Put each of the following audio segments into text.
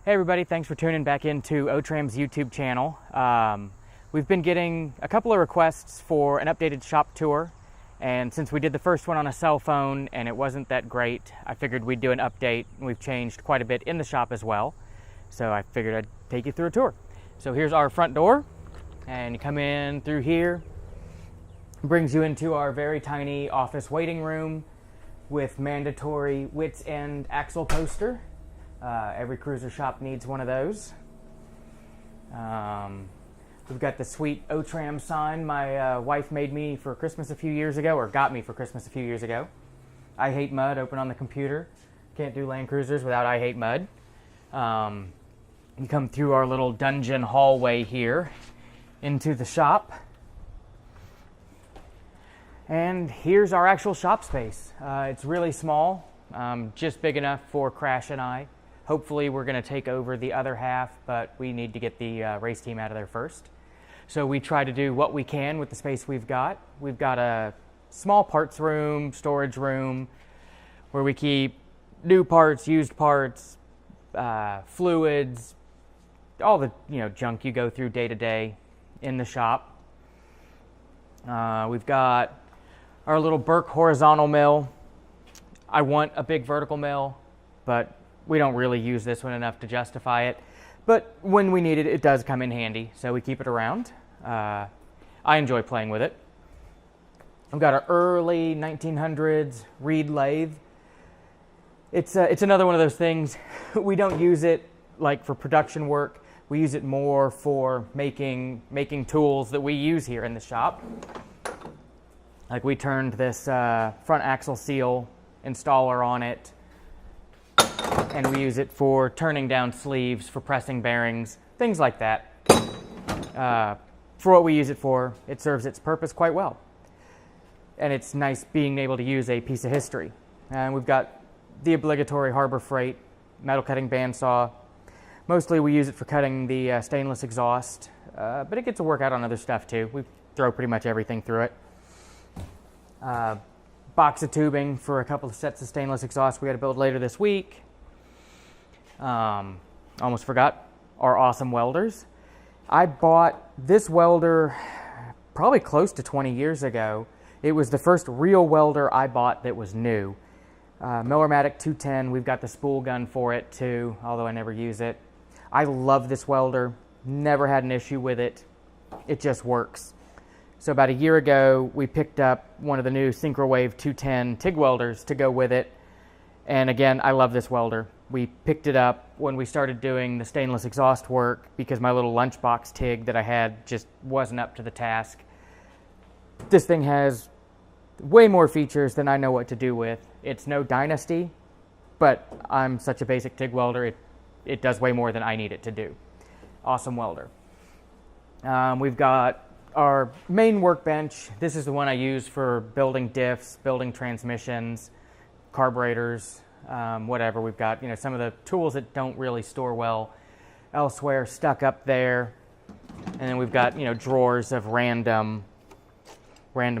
Hey everybody, thanks for tuning back into OTRAMM's YouTube channel. We've been getting a couple of requests for an updated shop tour, and since we did the first one on a cell phone and it wasn't that great, I figured we'd do an update. We've changed quite a bit in the shop as well, so I figured I'd take you through a tour. So here's our front door, and you come in through here. It brings you into our very tiny office waiting room with mandatory wits end axle poster. Every cruiser shop needs one of those. We've got the sweet OTRAMM sign my wife made me for Christmas a few years ago, or got me for Christmas a few years ago. I hate mud, open on the computer. Can't do Land Cruisers without I hate mud. You come through our little dungeon hallway here into the shop. And here's our actual shop space. It's really small, just big enough for Crash and I. Hopefully we're going to take over the other half, but we need to get the race team out of there first. So we try to do what we can with the space we've got. We've got a small parts room, storage room, where we keep new parts, used parts, fluids, all the junk you go through day to day in the shop. We've got our little Burke horizontal mill. I want a big vertical mill, but we don't really use this one enough to justify it. But when we need it, it does come in handy, so we keep it around. I enjoy playing with it. I've got our early 1900s Reed lathe. It's another one of those things. We don't use it like for production work. We use it more for making tools that we use here in the shop. Like we turned this front axle seal installer on it, and we use it for turning down sleeves, for pressing bearings, things like that. For what we use it for, it serves its purpose quite well. And it's nice being able to use a piece of history. And we've got the obligatory Harbor Freight metal cutting bandsaw. Mostly we use it for cutting the stainless exhaust, but it gets to work out on other stuff too. We throw pretty much everything through it. Box of tubing for a couple of sets of stainless exhaust we got to build later this week. Almost forgot our awesome welders. I bought this welder probably close to 20 years ago. It was the first real welder I bought that was new. Millermatic 210, we've got the spool gun for it too, although I never use it. I love this welder, never had an issue with it. It just works. So about a year ago, we picked up one of the new Syncrowave 210 TIG welders to go with it. And again, I love this welder. We picked it up when we started doing the stainless exhaust work because my little lunchbox TIG that I had just wasn't up to the task. This thing has way more features than I know what to do with. It's no Dynasty, but I'm such a basic TIG welder, it does way more than I need it to do. Awesome welder. We've got our main workbench. This is the one I use for building diffs, building transmissions, carburetors, whatever. We've got some of the tools that don't really store well elsewhere stuck up there, and then we've got drawers of random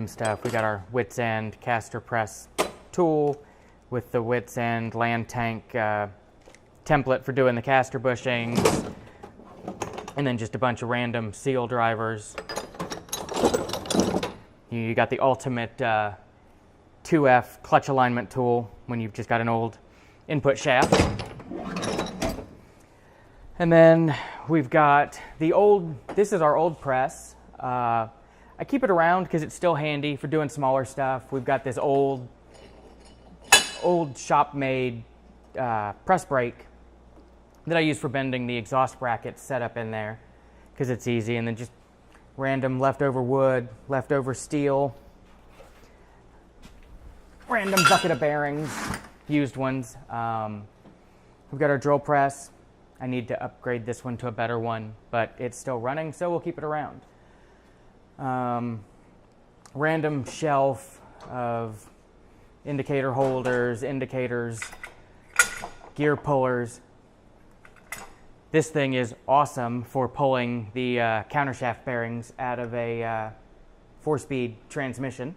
stuff. We got our wits end caster press tool with the wits end land tank template for doing the caster bushings, and then just a bunch of random seal drivers. You got the ultimate 2F clutch alignment tool when you've just got an old input shaft. And then we've got this is our old press. I keep it around because it's still handy for doing smaller stuff. We've got this old shop-made press brake that I use for bending the exhaust brackets set up in there because it's easy, and then just random leftover wood, leftover steel, random bucket of bearings, used ones. We've got our drill press. I need to upgrade this one to a better one, but it's still running, so we'll keep it around. Random shelf of indicator holders, indicators, gear pullers. This thing is awesome for pulling the countershaft bearings out of a 4-speed transmission.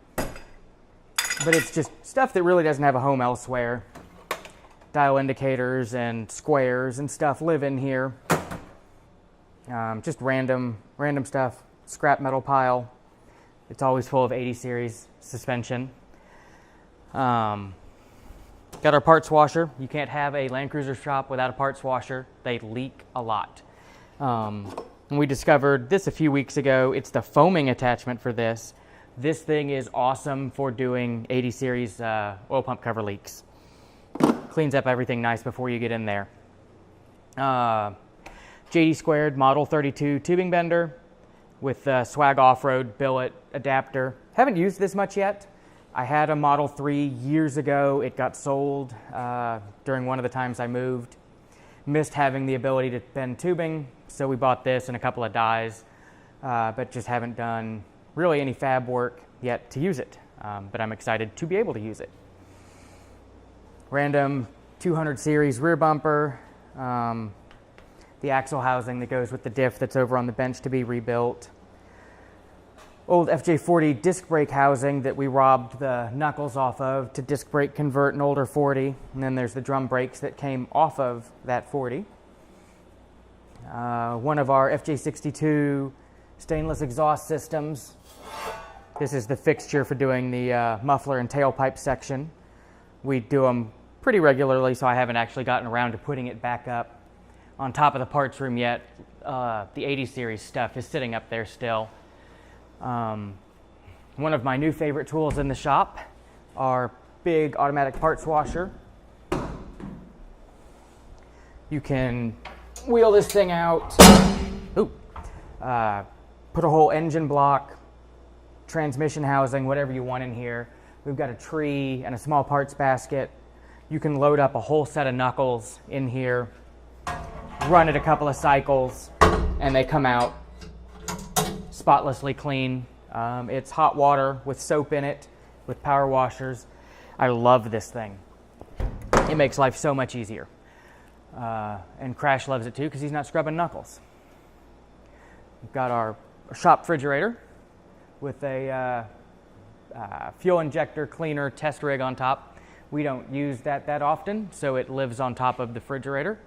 But it's just stuff that really doesn't have a home elsewhere. dial indicators and squares and stuff live in here. Just random stuff, scrap metal pile. It's always full of 80 series suspension. Got our parts washer. You can't have a Land Cruiser shop without a parts washer. They leak a lot. And we discovered this a few weeks ago. It's the foaming attachment for this. This thing is awesome for doing 80 series oil pump cover leaks. Cleans up everything nice before you get in there. JD Squared Model 32 tubing bender with Swag Off-Road billet adapter. Haven't used this much yet. I had a Model 3 years ago. It got sold during one of the times I moved. Missed having the ability to bend tubing, so we bought this and a couple of dies, but just haven't done really any fab work yet to use it. But I'm excited to be able to use it. Random 200 series rear bumper, the axle housing that goes with the diff that's over on the bench to be rebuilt. Old FJ40 disc brake housing that we robbed the knuckles off of to disc brake convert an older 40. And then there's the drum brakes that came off of that 40. One of our FJ62 stainless exhaust systems. This is the fixture for doing the muffler and tailpipe section. We do them pretty regularly, so I haven't actually gotten around to putting it back up on top of the parts room yet. The 80 series stuff is sitting up there still. One of my new favorite tools in the shop, our big automatic parts washer. You can wheel this thing out, put a whole engine block, transmission housing, whatever you want in here. We've got a tree and a small parts basket. You can load up a whole set of knuckles in here, run it a couple of cycles, and they come out spotlessly clean. It's hot water with soap in it, with power washers. I love this thing. It makes life so much easier. And Crash loves it too because he's not scrubbing knuckles. We've got our shop refrigerator with a fuel injector cleaner test rig on top. We don't use that often, so it lives on top of the refrigerator.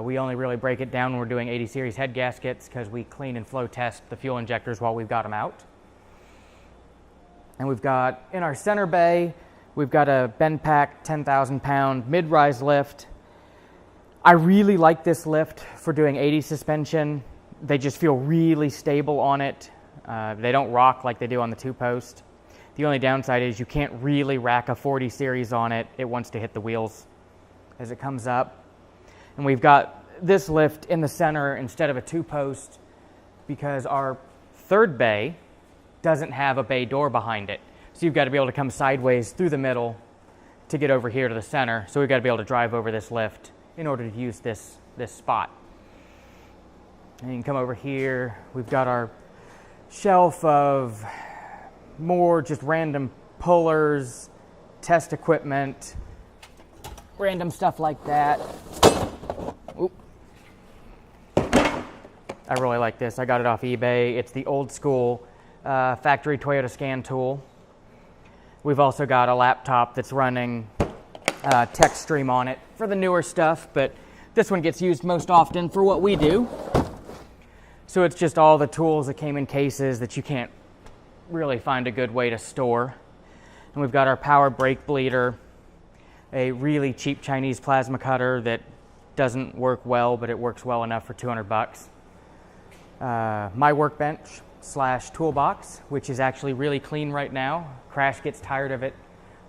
We only really break it down when we're doing 80 series head gaskets because we clean and flow test the fuel injectors while we've got them out. And we've got, in our center bay, we've got a Benpack 10,000 pound mid-rise lift. I really like this lift for doing 80 suspension. They just feel really stable on it. They don't rock like they do on the two-post. The only downside is you can't really rack a 40 series on it. It wants to hit the wheels as it comes up. And we've got this lift in the center instead of a two-post because our third bay doesn't have a bay door behind it. So you've got to be able to come sideways through the middle to get over here to the center. So we've got to be able to drive over this lift in order to use this spot. And you can come over here. We've got our shelf of more just random pullers, test equipment, random stuff like that. Oop. I really like this. I got it off eBay. It's the old school factory Toyota scan tool. We've also got a laptop that's running TechStream on it for the newer stuff, but this one gets used most often for what we do. So it's just all the tools that came in cases that you can't really find a good way to store. And we've got our power brake bleeder, a really cheap Chinese plasma cutter that doesn't work well, but it works well enough for 200 bucks. My workbench / toolbox, which is actually really clean right now. Crash gets tired of it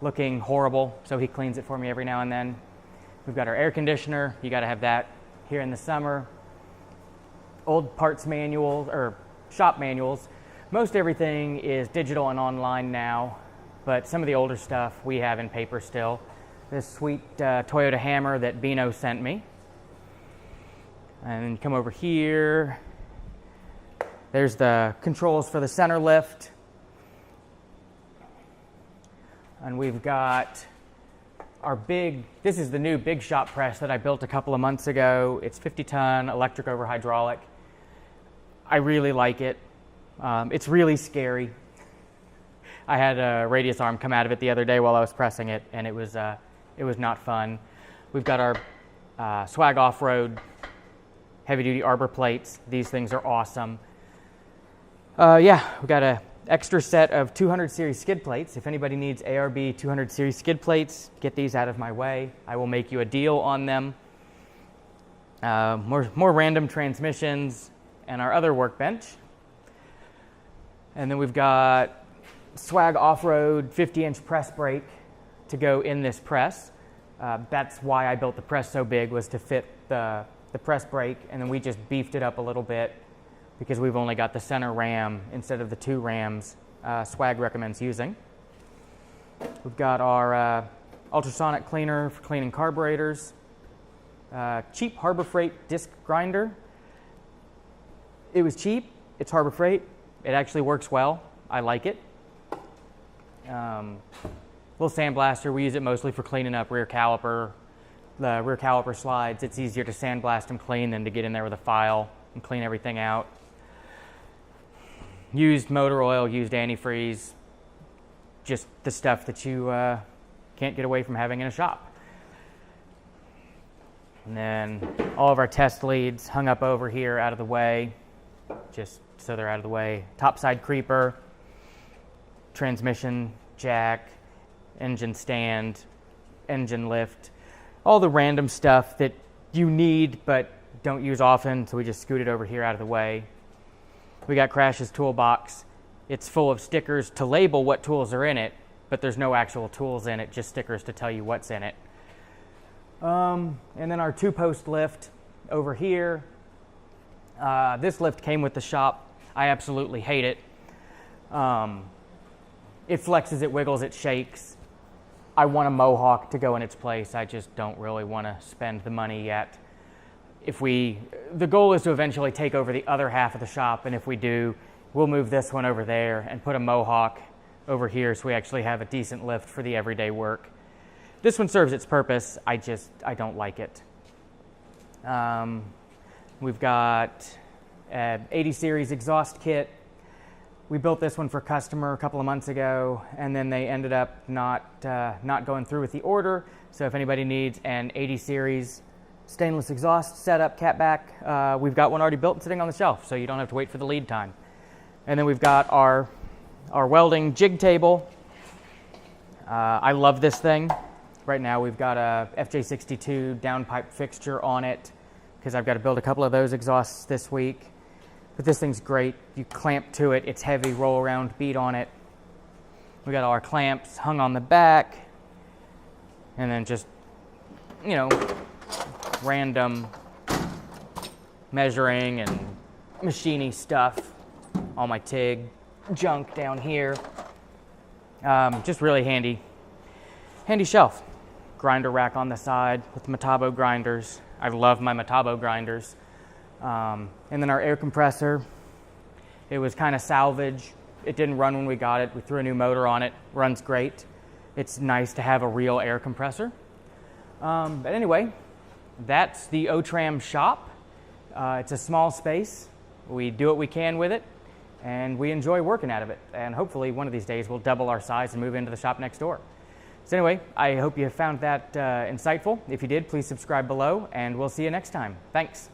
looking horrible, so he cleans it for me every now and then. We've got our air conditioner. You got to have that here in the summer. Old parts manuals or shop manuals. Most everything is digital and online now, but some of the older stuff we have in paper still. This sweet Toyota hammer that Bino sent me. And then come over here. There's the controls for the center lift. And we've got our this is the new big shop press that I built a couple of months ago. It's 50-ton electric over hydraulic. I really like it. It's really scary. I had a radius arm come out of it the other day while I was pressing it, and it was not fun. We've got our Swag Off-Road heavy-duty arbor plates. These things are awesome. Yeah, we've got an extra set of 200 series skid plates. If anybody needs ARB 200 series skid plates, get these out of my way. I will make you a deal on them. More random transmissions and our other workbench. And then we've got Swag Off-Road 50-inch press brake to go in this press. That's why I built the press so big, was to fit the press brake, and then we just beefed it up a little bit because we've only got the center ram instead of the 2 rams Swag recommends using. We've got our ultrasonic cleaner for cleaning carburetors. Cheap Harbor Freight disc grinder. It was cheap, it's Harbor Freight. It actually works well, I like it. Little sandblaster, we use it mostly for cleaning up the rear caliper slides. It's easier to sandblast them clean than to get in there with a file and clean everything out. Used motor oil, used antifreeze, just the stuff that you can't get away from having in a shop. And then all of our test leads hung up over here out of the way, just so they're out of the way. Topside creeper, transmission jack, engine stand, engine lift, all the random stuff that you need but don't use often, so we just scoot it over here out of the way. We got Crash's toolbox. It's full of stickers to label what tools are in it, but there's no actual tools in it, just stickers to tell you what's in it. And then our 2-post lift over here. This lift came with the shop. I absolutely hate it. It flexes, it wiggles, it shakes. I want a Mohawk to go in its place. I just don't really want to spend the money yet. The goal is to eventually take over the other half of the shop, and if we do, we'll move this one over there and put a Mohawk over here so we actually have a decent lift for the everyday work. This one serves its purpose. I don't like it. We've got an 80 series exhaust kit. We built this one for a customer a couple of months ago, and then they ended up not going through with the order. So if anybody needs an 80 series stainless exhaust setup, catback, we've got one already built and sitting on the shelf, so you don't have to wait for the lead time. And then we've got our welding jig table. I love this thing. Right now we've got a FJ62 downpipe fixture on it because I've got to build a couple of those exhausts this week. But this thing's great. You clamp to it, it's heavy, roll around, beat on it. We got all our clamps hung on the back, and then just, random measuring and machining stuff. All my TIG junk down here. Just really handy shelf. Grinder rack on the side with the Metabo grinders. I love my Metabo grinders. And then our air compressor. It was kind of salvage. It didn't run when we got it. We threw a new motor on it. Runs great. It's nice to have a real air compressor. But anyway, that's the OTRAMM shop. It's a small space. We do what we can with it, and we enjoy working out of it. And hopefully one of these days we'll double our size and move into the shop next door. So anyway, I hope you found that insightful. If you did, please subscribe below, and we'll see you next time. Thanks.